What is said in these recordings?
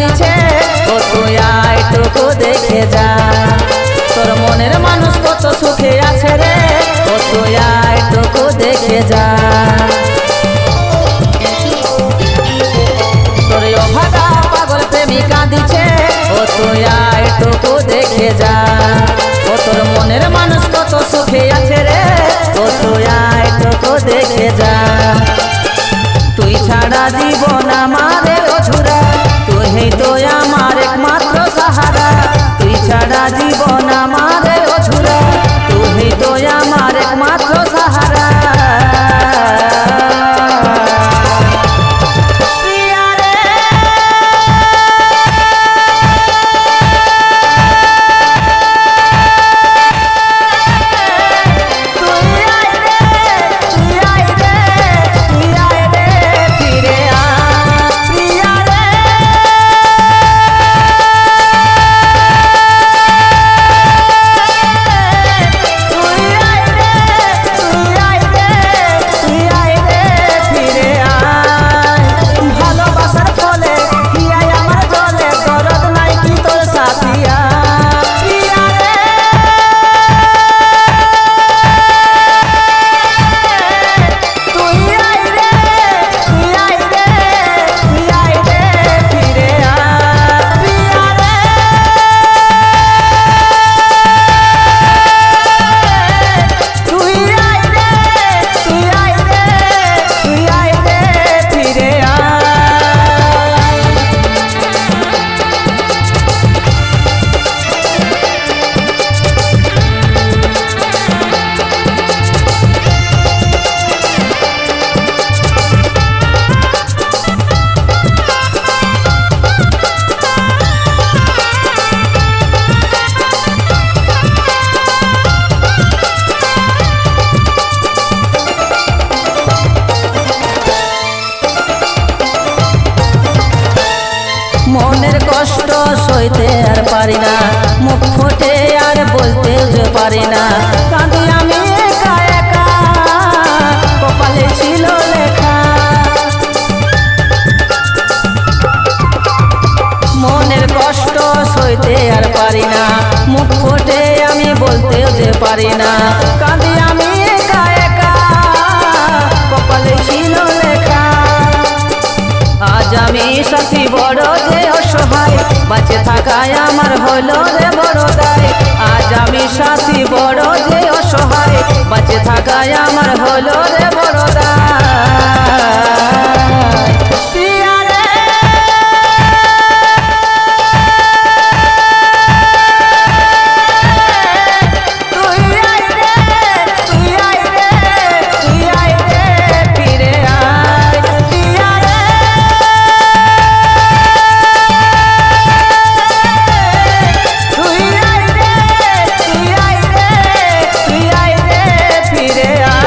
কাঁদিছে, ও তুই আইটুকু দেখে যা। তোর মনের মানুষ কত সুখে আছে রে, ও তুই আইটুকু দেখে যা। তোর অভাগা পাগল প্রেমী কাঁদিছে, ও তুই আইটুকু দেখে যা। ও তোর মনের মানুষ কত সুখে আছে রে, ও তুই আইটুকু দেখে যা। তুই ছাড়া জীবন আমারে অঝুরা, তুই তো আমার একমাত্র সাহারা। তুই ছাড়া জীবন আমারে অঝুরা, তুই তো আমার একমাত্র সাহারা। মনের কষ্ট সইতে আর পারি না, মুখ ফুটে আর বলতে যে পারি না। কাঁদি আমি একা একা, কপালে ছিল লেখা। মনের কষ্ট সইতে আর পারি না, মুখ ফুটে আমি বলতে যে পারি না। কাঁদি আমি একা একা, কপালে ছিল লেখা। আজ আমি সাথী বড় যে অসহায়, বাঁচে থাকায় আমার হলো রে বড় দায়। আজ আমি সাথী বড় যে অসহায়, বাঁচে থাকায় আমার হলো রে বড় দায়। প্রিয়া রে তুই আই রে, তুই আই রে, তুই আই রে, ফিরে আয়। প্রিয়া রে তুই আই রে, তুই আই রে, তুই আই রে, ফিরে আয়।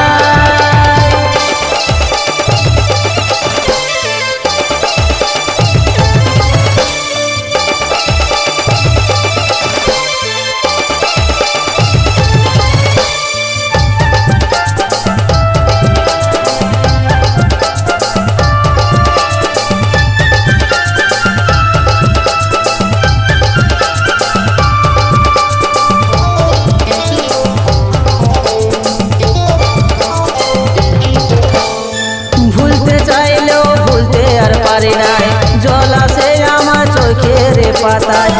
ভুলতে চাইলেও ভুলতে আর পারি নাই, জল আসে আমার চোখের পাতায়।